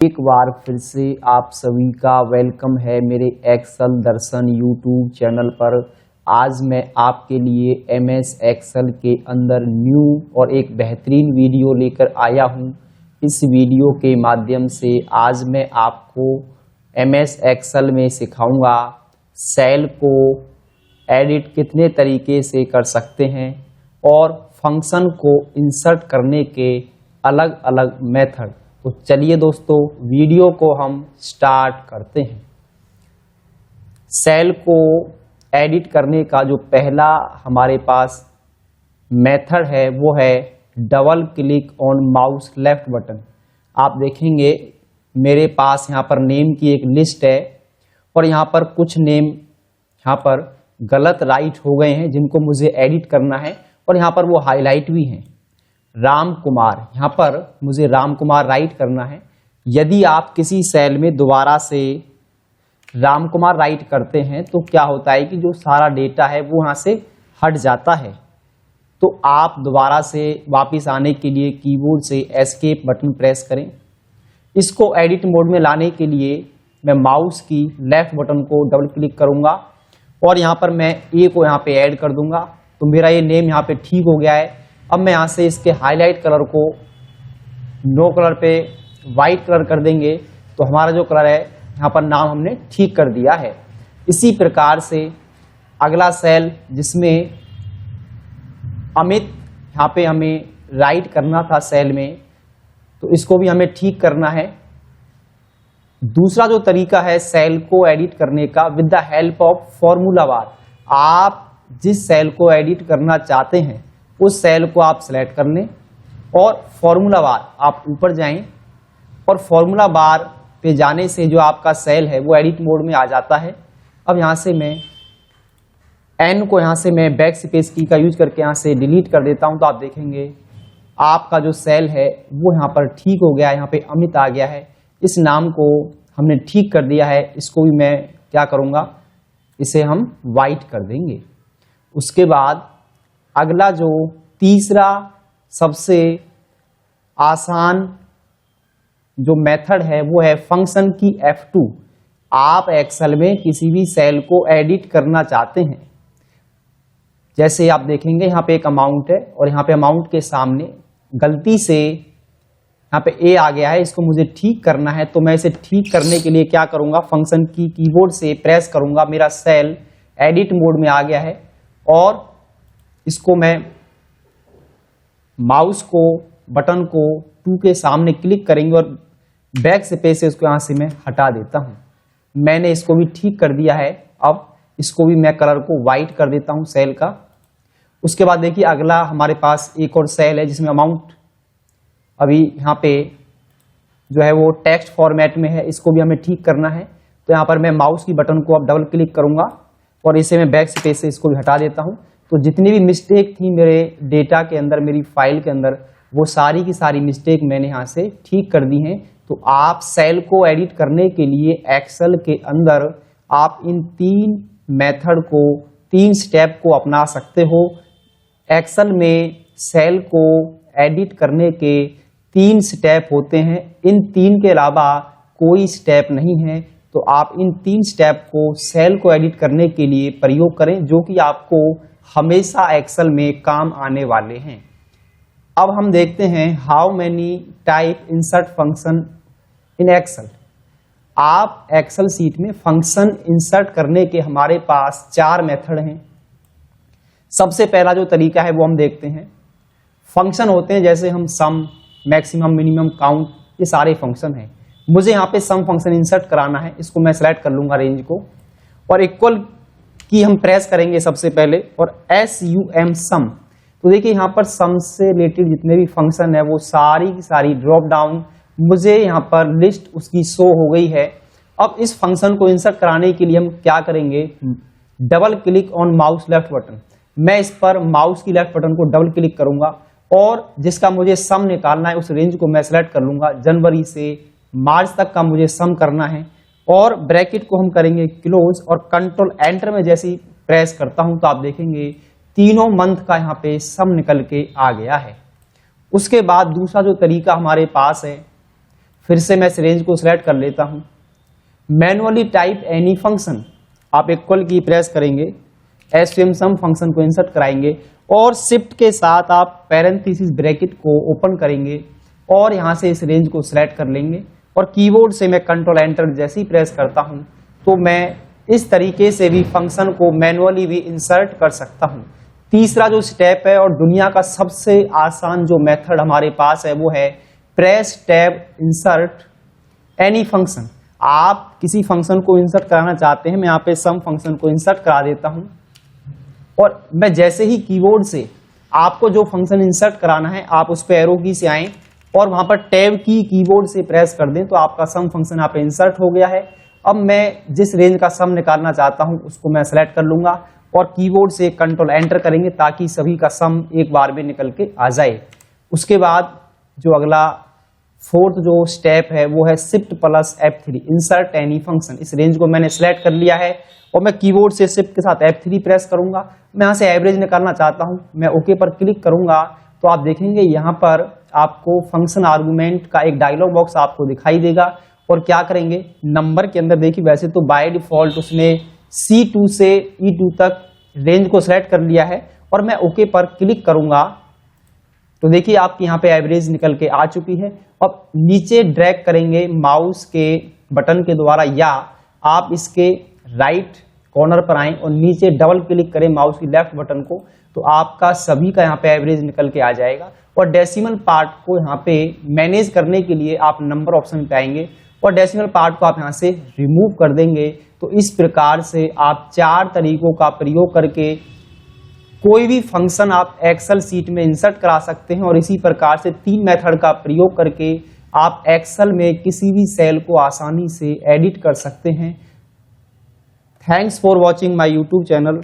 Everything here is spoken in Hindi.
एक बार फिर से आप सभी का वेलकम है मेरे एक्सेल दर्शन यूट्यूब चैनल पर। आज मैं आपके लिए एमएस एक्सेल के अंदर न्यू और एक बेहतरीन वीडियो लेकर आया हूं। इस वीडियो के माध्यम से आज मैं आपको एमएस एक्सेल में सिखाऊंगा सेल को एडिट कितने तरीके से कर सकते हैं और फंक्शन को इंसर्ट करने के अलग अलग मेथड। तो चलिए दोस्तों वीडियो को हम स्टार्ट करते हैं। सेल को एडिट करने का जो पहला हमारे पास मेथड है वो है double click on mouse left button. आप देखेंगे मेरे पास यहाँ पर नेम की एक लिस्ट है और यहाँ पर कुछ नेम यहाँ पर गलत राइट हो गए हैं जिनको मुझे एडिट करना है और यहाँ पर वो हाईलाइट भी हैं। राम कुमार, यहाँ पर मुझे राम कुमार राइट करना है। यदि आप किसी सेल में दोबारा से राम कुमार राइट करते हैं तो क्या होता है कि जो सारा डेटा है वो यहाँ से हट जाता है। तो आप दोबारा से वापस आने के लिए कीबोर्ड से एस्केप बटन प्रेस करें। इसको एडिट मोड में लाने के लिए मैं माउस की लेफ्ट बटन को डबल क्लिक करूंगा और यहाँ पर मैं ए को यहाँ पे ऐड कर दूंगा। तो मेरा ये नेम यहाँ पे ठीक हो गया है। अब मैं यहाँ से इसके हाईलाइट कलर को नो कलर पे वाइट कलर कर देंगे तो हमारा जो कलर है यहाँ पर नाम हमने ठीक कर दिया है। इसी प्रकार से अगला सेल जिसमें अमित यहाँ पे हमें राइट करना था सेल में, तो इसको भी हमें ठीक करना है। दूसरा जो तरीका है सेल को एडिट करने का with the help of formula bar. आप जिस सेल को एडिट करना चाहते हैं उस सेल को आप सेलेक्ट कर लें और फॉर्मूला बार आप ऊपर जाएं और फॉर्मूला बार पे जाने से जो आपका सेल है वो एडिट मोड में आ जाता है। अब यहाँ से मैं एन को यहाँ से मैं बैक स्पेस की का यूज करके यहाँ से डिलीट कर देता हूँ। तो आप देखेंगे आपका जो सेल है वो यहाँ पर ठीक हो गया है। यहाँ पे अमित आ गया है। इस नाम को हमने ठीक कर दिया है। इसको भी मैं क्या करूँगा, इसे हम वाइट कर देंगे। उसके बाद अगला जो तीसरा सबसे आसान जो मेथड है वो है फंक्शन की F2। आप एक्सेल में किसी भी सेल को एडिट करना चाहते हैं, जैसे आप देखेंगे यहाँ पे एक अमाउंट है और यहाँ पे अमाउंट के सामने गलती से यहाँ पे ए आ गया है। इसको मुझे ठीक करना है तो मैं इसे ठीक करने के लिए क्या करूँगा, फंक्शन की कीबोर्ड से प्रेस करूँगा। मेरा सेल एडिट मोड में आ गया है और इसको मैं माउस को बटन को 2 के सामने क्लिक करेंगे और बैक स्पेस से इसको यहाँ से मैं हटा देता हूँ। मैंने इसको भी ठीक कर दिया है। अब इसको भी मैं कलर को वाइट कर देता हूँ सेल का। उसके बाद देखिए अगला हमारे पास एक और सेल है जिसमें अमाउंट अभी यहाँ पे जो है वो टेक्स्ट फॉर्मेट में है। इसको भी हमें ठीक करना है। तो यहाँ पर मैं माउस की बटन को अब डबल क्लिक करूँगा और इसे मैं बैक स्पेस से इसको भी हटा देता हूँ। तो जितनी भी मिस्टेक थी मेरे डेटा के अंदर, मेरी फाइल के अंदर, वो सारी की सारी मिस्टेक मैंने यहाँ से ठीक कर दी हैं। तो आप सेल को एडिट करने के लिए एक्सेल के अंदर आप इन 3 मेथड को, 3 स्टेप को अपना सकते हो। एक्सेल में सेल को एडिट करने के 3 स्टेप होते हैं। इन 3 के अलावा कोई स्टेप नहीं है। तो आप इन 3 स्टेप को सेल को एडिट करने के लिए प्रयोग करें जो कि आपको हमेशा एक्सेल में काम आने वाले हैं। अब हम देखते हैं how many type insert function in Excel. आप एक्सेल सीट में फंक्शन इंसर्ट करने के हमारे पास 4 मेथड हैं। सबसे पहला जो तरीका है वो हम देखते हैं। फंक्शन होते हैं जैसे हम सम, मैक्सिमम, मिनिमम, काउंट, ये सारे फंक्शन हैं। मुझे यहाँ पे सम फंक्शन इंसर्ट कराना है। इसको मैं सेलेक्ट कर लूंगा रेंज को और इक्वल की हम प्रेस करेंगे सबसे पहले और SUM सम। तो देखिए यहाँ पर सम से रिलेटेड जितने भी फंक्शन है वो सारी की सारी ड्रॉप डाउन मुझे यहाँ पर लिस्ट उसकी शो हो गई है। अब इस फंक्शन को इंसर्ट कराने के लिए हम क्या करेंगे, double click on mouse left button. मैं इस पर माउस की लेफ्ट बटन को डबल क्लिक करूंगा और जिसका मुझे सम निकालना है उस रेंज को मैं सेलेक्ट कर लूंगा। जनवरी से मार्च तक का मुझे सम करना है और ब्रैकेट को हम करेंगे क्लोज और कंट्रोल एंटर में जैसे ही प्रेस करता हूं तो आप देखेंगे तीनों मंथ का यहाँ पे सम निकल के आ गया है। उसके बाद दूसरा जो तरीका हमारे पास है फिर से मैं इस रेंज को सिलेक्ट कर लेता हूं। मैनुअली टाइप एनी फंक्शन, आप इक्वल की प्रेस करेंगे, एसटीएम सम फंक्शन को इंसर्ट कराएंगे और शिफ्ट के साथ आप पैरेंथेसिस ब्रैकेट को ओपन करेंगे और यहां से इस रेंज को सिलेक्ट कर लेंगे और कीबोर्ड से मैं कंट्रोल एंटर जैसे ही प्रेस करता हूं तो मैं इस तरीके से भी फंक्शन को मैनुअली भी इंसर्ट कर सकता हूं। तीसरा जो स्टेप है और दुनिया का सबसे आसान जो मेथड हमारे पास है वो है press tab insert any function. आप किसी फंक्शन को इंसर्ट कराना चाहते हैं, मैं यहाँ पे सम फंक्शन को इंसर्ट करा देता हूं और मैं जैसे ही कीबोर्ड से आपको जो फंक्शन इंसर्ट कराना है आप उस पर एरो की से आएं और वहां पर टैब की कीबोर्ड से प्रेस कर दें तो आपका सम फंक्शन यहाँ पे इंसर्ट हो गया है। अब मैं जिस रेंज का सम निकालना चाहता हूं उसको मैं सेलेक्ट कर लूंगा और कीबोर्ड से कंट्रोल एंटर करेंगे ताकि सभी का सम एक बार में निकल के आ जाए। उसके बाद जो अगला फोर्थ जो स्टेप है वो है shift plus F3 insert any function. इस रेंज को मैंने सिलेक्ट कर लिया है और मैं कीबोर्ड से शिफ्ट के साथ F3 प्रेस करूंगा। मैं यहाँ से एवरेज निकालना चाहता हूं, मैं ओके पर क्लिक करूंगा तो आप देखेंगे यहाँ पर आपको फंक्शन आर्गुमेंट का एक डायलॉग बॉक्स आपको दिखाई देगा और क्या करेंगे, नंबर के अंदर देखिए वैसे तो बाय डिफॉल्ट उसने C2 से E2 तक रेंज को सिलेक्ट कर लिया है और मैं ओके पर क्लिक करूंगा तो देखिए आपकी यहाँ पे एवरेज निकल के आ चुकी है। अब नीचे ड्रैग करेंगे माउस के बटन के द्वारा या आप इसके राइट कॉर्नर पर आएं और नीचे डबल क्लिक करें माउस की लेफ्ट बटन को तो आपका सभी का यहाँ पे एवरेज निकल के आ जाएगा। और डेसिमल पार्ट को यहाँ पे मैनेज करने के लिए आप नंबर ऑप्शन पे आएंगे और डेसिमल पार्ट को आप यहाँ से रिमूव कर देंगे। तो इस प्रकार से आप 4 तरीकों का प्रयोग करके कोई भी फंक्शन आप एक्सेल सीट में इंसर्ट करा सकते हैं और इसी प्रकार से 3 मेथड का प्रयोग करके आप एक्सेल में किसी भी सेल को आसानी से एडिट कर सकते हैं। Thanks for watching my YouTube channel.